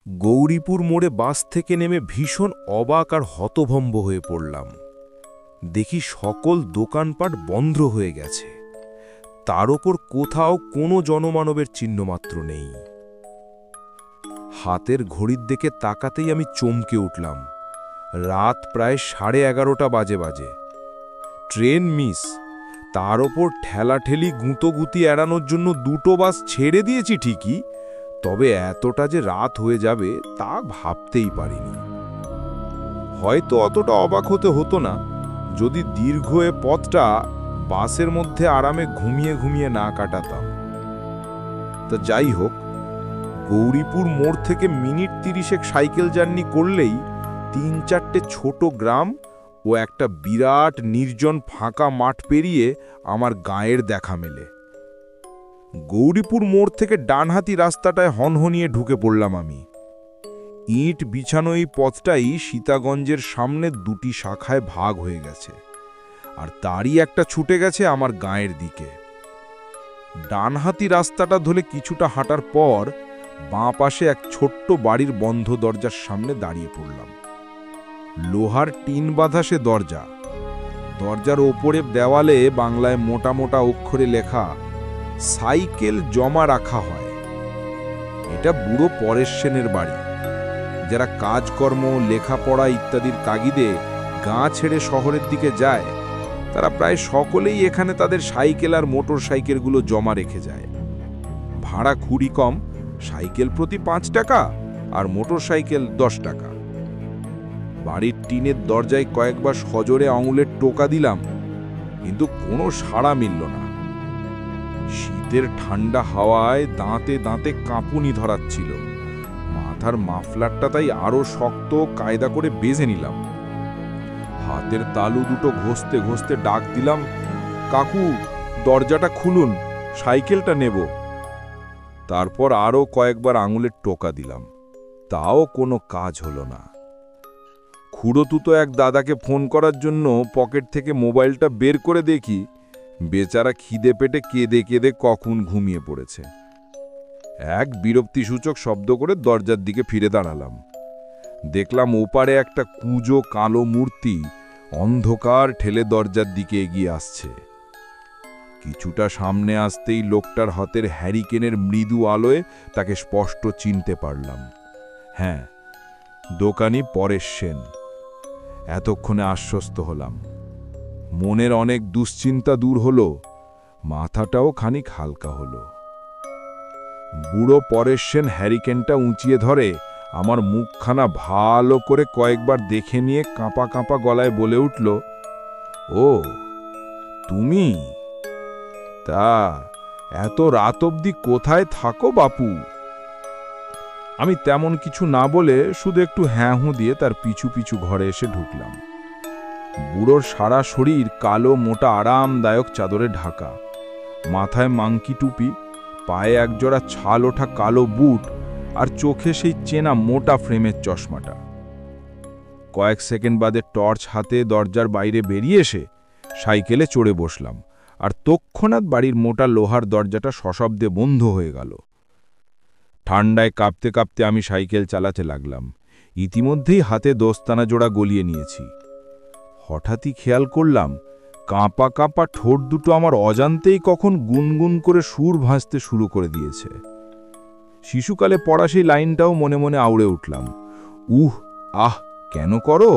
গৌরীপুর মোড়ে বাস থেকে নেমে ভীষণ অবাক আর হতভম্ব হয়ে পড়লাম। দেখি সকল দোকানপাট বন্ধ হয়ে গেছে, তার ওপর কোথাও কোনো জনমানবের চিহ্নমাত্র নেই। হাতের ঘড়ির দিকে তাকাতেই আমি চমকে উঠলাম। রাত প্রায় 11:30 বাজে। ট্রেন মিস, তার ওপর ঠেলাঠেলি গুঁতোগুতি এড়ানোর জন্য দুটো বাস ছেড়ে দিয়েছি ঠিকই, তবে এতটা যে রাত হয়ে যাবে তা ভাবতেই পারিনি। হয়তো অতটা অবাক হতে হতো না যদি দীর্ঘ এ পথটা বাসের মধ্যে আরামে ঘুমিয়ে ঘুমিয়ে না কাটাতাম। তা যাই হোক, গৌরীপুর মোড় থেকে মিনিট 30 সাইকেল জার্নি করলেই 3-4টে ছোট গ্রাম ও একটা বিরাট নির্জন ফাঁকা মাঠ পেরিয়ে আমার গাঁয়ের দেখা মেলে। গৌরীপুর মোড় থেকে ডানহাতি রাস্তাটায় হনহনিয়ে ঢুকে পড়লাম আমি। ইট বিছানো এই পথটাই সীতাগঞ্জের সামনে দুটি শাখায় ভাগ হয়ে গেছে, আর তারই একটা ছুটে গেছে আমার গাঁয়ের দিকে। ডানহাতি রাস্তাটা ধরে কিছুটা হাঁটার পর বাঁ পাশে এক ছোট্ট বাড়ির বন্ধ দরজার সামনে দাঁড়িয়ে পড়লাম। লোহার টিন বাঁধা সে দরজা। দরজার ওপরে দেওয়ালে বাংলায় মোটা মোটা অক্ষরে লেখা, সাইকেল জমা রাখা হয়। এটা বুড়ো পরেশ সেনের বাড়ি। যারা কাজকর্ম, লেখাপড়া ইত্যাদির তাগিদে গাঁ ছেড়ে শহরের দিকে যায়, তারা প্রায় সকলেই এখানে তাদের সাইকেল আর মোটর সাইকেলগুলো জমা রেখে যায়। ভাড়া খুবই কম, সাইকেল প্রতি 5 টাকা আর মোটর সাইকেল 10 টাকা। বাড়ির টিনের দরজায় কয়েকবার সজোরে আঙুলের টোকা দিলাম, কিন্তু কোনো সাড়া মিলল না। শীতের ঠান্ডা হাওয়ায় দাঁতে দাঁতে কাঁপুনি ধরাচ্ছিল। মাথার মাফলারটা তাই আরো শক্ত কায়দা করে বেঁধে নিলাম। হাতের তালু দুটো ঘষতে ঘষতে ডাক দিলাম, কাকু, দরজাটা খুলুন, সাইকেলটা নেব। তারপর আরো কয়েকবার আঙুলের টোকা দিলাম, তাও কোনো কাজ হলো না। খুড়োতুতো এক দাদাকে ফোন করার জন্য পকেট থেকে মোবাইলটা বের করে দেখি বেচারা খিদে পেটে কেঁদে কেঁদে কখন ঘুমিয়ে পড়েছে। এক বিরক্তিসূচক শব্দ করে দরজার দিকে ফিরে দাঁড়ালাম। দেখলাম ওপারে একটা কুঁজো কালো মূর্তি অন্ধকার ঠেলে দরজার দিকে এগিয়ে আসছে। কিছুটা সামনে আসতেই লোকটার হাতের হ্যারিকেনের মৃদু আলোয় তাকে স্পষ্ট চিনতে পারলাম। হ্যাঁ, দোকানি পরেশ সেন। এতক্ষণে আশ্বস্ত হলাম। মনের অনেক দুশ্চিন্তা দূর হলো, মাথাটাও খানিক হালকা হলো। বুড়ো পরেশ সেন হ্যারিকেনটা উঁচিয়ে ধরে আমার মুখখানা ভালো করে কয়েকবার দেখে নিয়ে কাঁপা কাঁপা গলায় বলে উঠল, ও তুমি? তা এত রাত অবধি কোথায় থাকো বাপু? আমি তেমন কিছু না বলে শুধু একটু হ্যাঁ হুঁ দিয়ে তার পিছু পিছু ঘরে এসে ঢুকলাম। বুড়োর সারা শরীর কালো মোটা আরামদায়ক চাদরে ঢাকা, মাথায় মাংকি টুপি, পায়ে একজোড়া ছাল ওঠা কালো বুট, আর চোখে সেই চেনা মোটা ফ্রেমের চশমাটা। কয়েক সেকেন্ড বাদে টর্চ হাতে দরজার বাইরে বেরিয়ে এসে সাইকেলে চড়ে বসলাম, আর তৎক্ষণাৎ বাড়ির মোটা লোহার দরজাটা সশব্দে বন্ধ হয়ে গেল। ঠান্ডায় কাঁপতে কাঁপতে আমি সাইকেল চালাতে লাগলাম। ইতিমধ্যেই হাতে দোস্তানা জোড়া গলিয়ে নিয়েছি। হঠাৎই খেয়াল করলাম কাঁপা কাঁপা ঠোঁট দুটো আমার অজান্তেই কখন গুনগুন করে সুর ভাসতে শুরু করে দিয়েছে। শিশুকালে পড়া সেই লাইনটাও মনে মনে আউড়ে উঠলাম, উহ আহ কেন করো,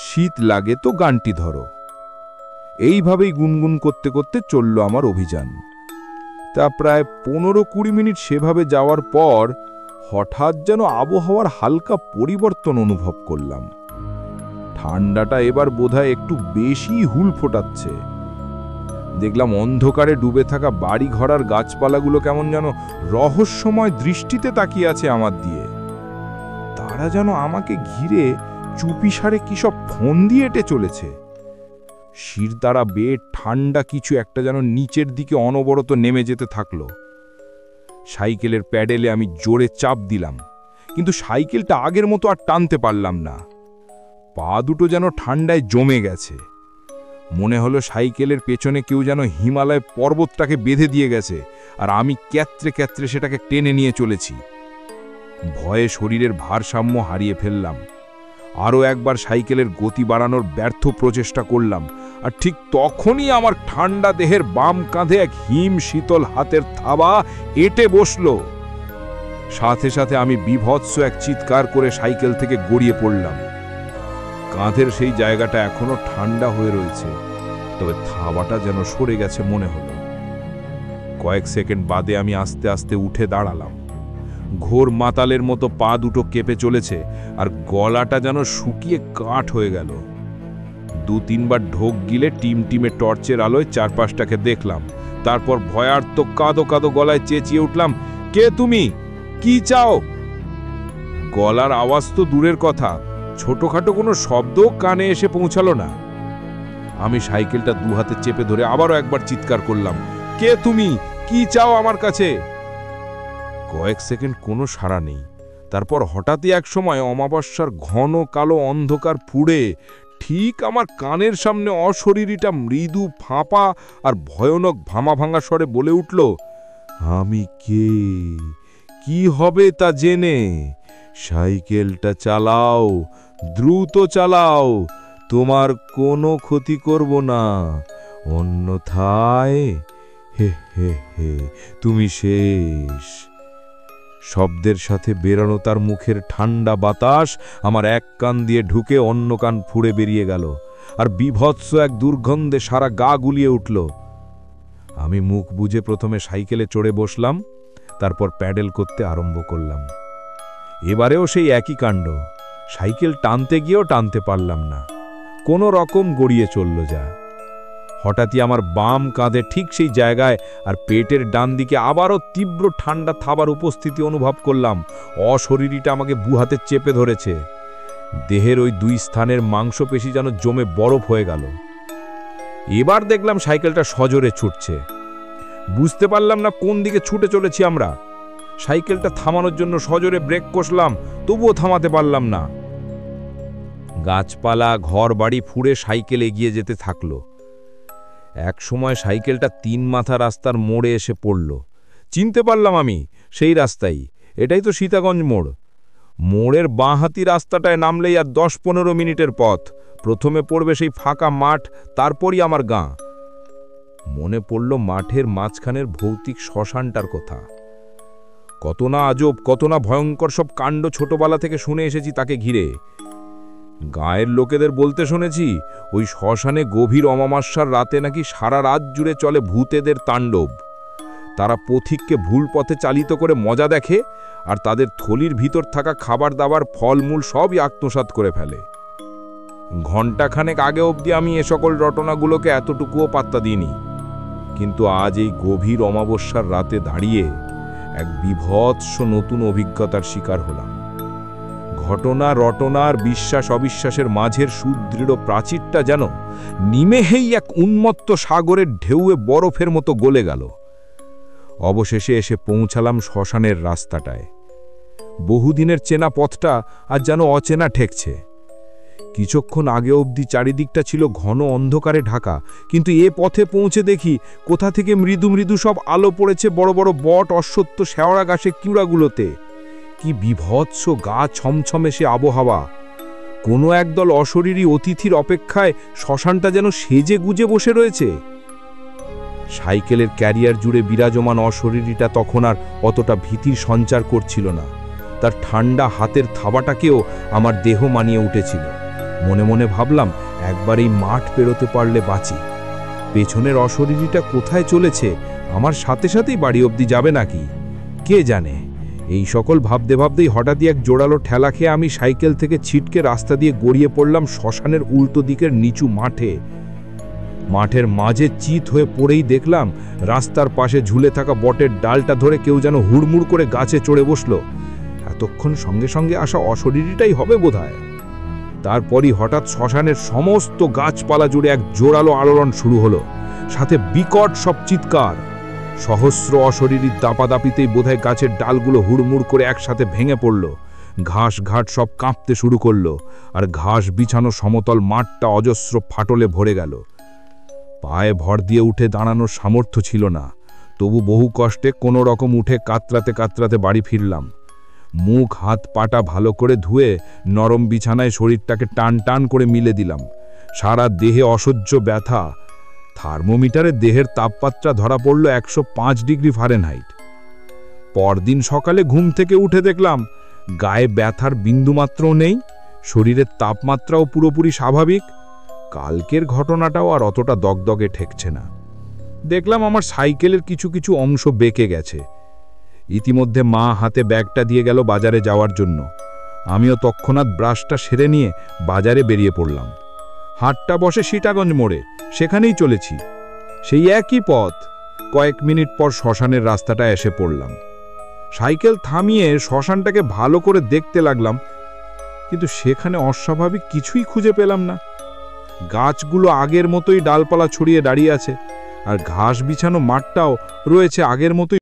শীত লাগে তো গানটি ধরো। এইভাবেই গুনগুন করতে করতে চলল আমার অভিযান। তা প্রায় 15-20 মিনিট সেভাবে যাওয়ার পর হঠাৎ যেন আবহাওয়ার হালকা পরিবর্তন অনুভব করলাম। ঠান্ডাটা এবার বোধহয় একটু বেশি হুল ফোটাচ্ছে। দেখলাম অন্ধকারে ডুবে থাকা বাড়ি ঘরার গাছপালাগুলো কেমন যেন রহস্যময় দৃষ্টিতে তাকিয়ে আছে আমার দিয়ে। তারা যেন আমাকে ঘিরে চুপিসারে কি সব ফোন দিয়ে এঁটে চলেছে। শিরদাঁড়া বেয়ে ঠান্ডা কিছু একটা যেন নিচের দিকে অনবরত নেমে যেতে থাকলো। সাইকেলের প্যাডেলে আমি জোরে চাপ দিলাম, কিন্তু সাইকেলটা আগের মতো আর টানতে পারলাম না। পা দুটো যেন ঠান্ডায় জমে গেছে। মনে হলো সাইকেলের পেছনে কেউ যেন হিমালয় পর্বতটাকে বেঁধে দিয়ে গেছে, আর আমি ক্যাত্রে ক্যাত্রে সেটাকে টেনে নিয়ে চলেছি। ভয়ে শরীরের ভারসাম্য হারিয়ে ফেললাম। আরও একবার সাইকেলের গতি বাড়ানোর ব্যর্থ প্রচেষ্টা করলাম, আর ঠিক তখনই আমার ঠান্ডা দেহের বাম কাঁধে এক হিম শীতল হাতের থাবা এঁটে বসল। সাথে সাথে আমি বিভৎস এক চিৎকার করে সাইকেল থেকে গড়িয়ে পড়লাম। কাঁধের সেই জায়গাটা এখনো ঠান্ডা হয়ে রয়েছে, তবে থাবাটা যেন সরে গেছে মনে হলো। কয়েক সেকেন্ড বাদে আমি আস্তে আস্তে উঠে দাঁড়ালাম। ঘোর মাতালের মতো পা দুটো কেঁপে চলেছে, আর গলাটা যেন শুকিয়ে কাঠ হয়ে গেল। 2-3 বার ঢোক গিলে টিমটিমে টর্চের আলোয় চারপাশটাকে দেখলাম। তারপর ভয়ার্ত কাঁদো কাঁদো গলায় চেঁচিয়ে উঠলাম, কে তুমি? কি চাও? গলার আওয়াজ তো দূরের কথা, ছোটখাটো কোনো শব্দও কানে এসে পৌঁছালো না। আমি সাইকেলটা দুহাতে চেপে ধরে আবারও একবার চিৎকার করলাম, কে তুমি? কি চাও আমার কাছে? কয়েক সেকেন্ড কোনো সাড়া নেই। তারপর হঠাৎই এক সময় অমাবস্যার ঘন কালো অন্ধকার পুড়ে ঠিক আমার কানের সামনে অশরীরীটা মৃদু ফাঁপা আর ভয়ানক ভামা ভাঙা স্বরে বলে উঠল, আমি কে? কি হবে তা জেনে? সাইকেলটা চালাও, দ্রুত চালাও, তোমার কোনো ক্ষতি করব না, অন্যথায় হে হে হে তুমি শেষ। শব্দের সাথে বেরানো তার মুখের ঠান্ডা বাতাস আমার এক কান দিয়ে ঢুকে অন্য কান ফুঁড়ে বেরিয়ে গেল, আর বিভৎস এক দুর্গন্ধে সারা গা গুলিয়ে উঠল। আমি মুখ বুজে প্রথমে সাইকেলে চড়ে বসলাম, তারপর প্যাডেল করতে আরম্ভ করলাম। এবারেও সেই একই কাণ্ড, সাইকেল টানতে গিয়েও টানতে পারলাম না, কোনো রকম গড়িয়ে চলল যা। হঠাৎই আমার বাম কাঁধে ঠিক সেই জায়গায় আর পেটের ডান দিকে আবারও তীব্র ঠান্ডা থাবার উপস্থিতি অনুভব করলাম। অশরীরীটা আমাকে বুহাতে চেপে ধরেছে। দেহের ওই 2 স্থানের মাংসপেশি যেন জমে বরফ হয়ে গেল। এবার দেখলাম সাইকেলটা সজোরে ছুটছে। বুঝতে পারলাম না কোন দিকে ছুটে চলেছি আমরা। সাইকেলটা থামানোর জন্য সজোরে ব্রেক কষলাম, তবুও থামাতে পারলাম না। গাছপালা ঘর বাড়ি ফুঁড়ে সাইকেল এগিয়ে যেতে থাকলো। এক সময় সাইকেলটা 3 মাথা রাস্তার মোড়ে এসে পড়ল। চিনতে পারলাম আমি সেই রাস্তাই, এটাই তো সীতাগঞ্জ মোড়। মোড়ের বাঁহাতি রাস্তাটায় নামলেই আর 10-15 মিনিটের পথ। প্রথমে পড়বে সেই ফাঁকা মাঠ, তারপরই আমার গাঁ। মনে পড়ল মাঠের মাঝখানের ভৌতিক শ্মশানটার কথা। কত না আজব, কত না ভয়ঙ্কর সব কাণ্ড ছোটবেলা থেকে শুনে এসেছি তাকে ঘিরে। গায়ের লোকেদের বলতে শুনেছি ওই শ্মশানে গভীর অমাবস্যার রাতে নাকি সারা রাত জুড়ে চলে ভূতেদের তাণ্ডব। তারা পথিককে ভুল পথে চালিত করে মজা দেখে, আর তাদের থলির ভিতর থাকা খাবার দাবার ফলমূল সবই আত্মসাৎ করে ফেলে। ঘণ্টাখানেক আগে অবধি আমি এ সকল রটনাগুলোকে এতটুকুও পাত্তা দিইনি, কিন্তু আজ এই গভীর অমাবস্যার রাতে দাঁড়িয়ে এক বিভৎস নতুন অভিজ্ঞতার শিকার হলাম। ঘটনা রটনার বিশ্বাস অবিশ্বাসের মাঝের সুদৃঢ় প্রাচীরটা যেন নিমেষেই এক উন্মত্ত সাগরের ঢেউয়ে বরফের মতো গলে গেল। অবশেষে এসে পৌঁছালাম শ্মশানের রাস্তাটায়। বহুদিনের চেনা পথটা আজ যেন অচেনা ঠেকছে। কিছুক্ষণ আগে অবধি চারিদিকটা ছিল ঘন অন্ধকারে ঢাকা, কিন্তু এ পথে পৌঁছে দেখি কোথা থেকে মৃদু মৃদু সব আলো পড়েছে বড় বড় বট অশ্বত্থ শেওড়া গাছের কিউড়াগুলোতে। কি বিভৎস গা ছমছমে সে আবহাওয়া! কোনো একদল অশরীরী অতিথির অপেক্ষায় শ্মশানটা যেন সেজে গুজে বসে রয়েছে। সাইকেলের ক্যারিয়ার জুড়ে বিরাজমান অশরীরীটা তখন আর অতটা ভীতির সঞ্চার করছিল না। তার ঠান্ডা হাতের থাবাটাকেও আমার দেহ মানিয়ে উঠেছিল। মনে মনে ভাবলাম, একবার এই মাঠ পেরোতে পারলে বাঁচি। পেছনের অশরীরীটা কোথায় চলেছে, আমার সাথে সাথেই বাড়ি অবধি যাবে নাকি কে জানে। এই সকল ভাবতে ভাবতেই হঠাৎই এক জোরালো ঠেলা খেয়ে আমি সাইকেল থেকে ছিটকে রাস্তা দিয়ে গড়িয়ে পড়লাম শ্মশানের উল্টো দিকের নিচু মাঠে। মাঠের মাঝে চিত হয়ে পড়েই দেখলাম রাস্তার পাশে ঝুলে থাকা বটের ডালটা ধরে কেউ যেন হুড়মুড় করে গাছে চড়ে বসল। এতক্ষণ সঙ্গে সঙ্গে আসা অশরীরীটাই হবে বোধহয়। তারপরই হঠাৎ শ্মশানের সমস্ত গাছপালা জুড়ে এক জোরালো আলোড়ন শুরু হলো, সাথে বিকট সব চিৎকার। সহস্র অশরীরী দাপাদাপিতেই বোধহয় গাছের ডালগুলো হুড়মুড় করে একসাথে ভেঙে পড়ল। ঘাস ঘাট সব কাঁপতে শুরু করলো, আর ঘাস বিছানো সমতল মাঠটা অজস্র ফাটলে ভরে গেল। পায়ে ভর দিয়ে উঠে দাঁড়ানোর সামর্থ্য ছিল না, তবু বহু কষ্টে কোনো রকম উঠে কাতরাতে কাতরাতে বাড়ি ফিরলাম। মুখ হাত পাটা ভালো করে ধুয়ে নরম বিছানায় শরীরটাকে টান টান করে মিলে দিলাম। সারা দেহে অসহ্য ব্যথা। থার্মোমিটারে দেহের তাপমাত্রা ধরা পড়ল 105 ডিগ্রি ফারেনহাইট। পরদিন সকালে ঘুম থেকে উঠে দেখলাম গায়ে ব্যথার বিন্দুমাত্রও নেই, শরীরের তাপমাত্রাও পুরোপুরি স্বাভাবিক। কালকের ঘটনাটাও আর অতটা দগদগে ঠেকছে না। দেখলাম আমার সাইকেলের কিছু কিছু অংশ বেঁকে গেছে। ইতিমধ্যে মা হাতে ব্যাগটা দিয়ে গেল বাজারে যাওয়ার জন্য। আমিও তৎক্ষণাৎ ব্রাশটা সেরে নিয়ে বাজারে বেরিয়ে পড়লাম। হাটটা বসে সীতাগঞ্জ মোড়ে, সেখানেই চলেছি। সেই একই পথ। কয়েক মিনিট পর শ্মশানের রাস্তাটা এসে পড়লাম। সাইকেল থামিয়ে শ্মশানটাকে ভালো করে দেখতে লাগলাম, কিন্তু সেখানে অস্বাভাবিক কিছুই খুঁজে পেলাম না। গাছগুলো আগের মতোই ডালপালা ছড়িয়ে দাঁড়িয়ে আছে, আর ঘাস বিছানো মাঠটাও রয়েছে আগের মতোই।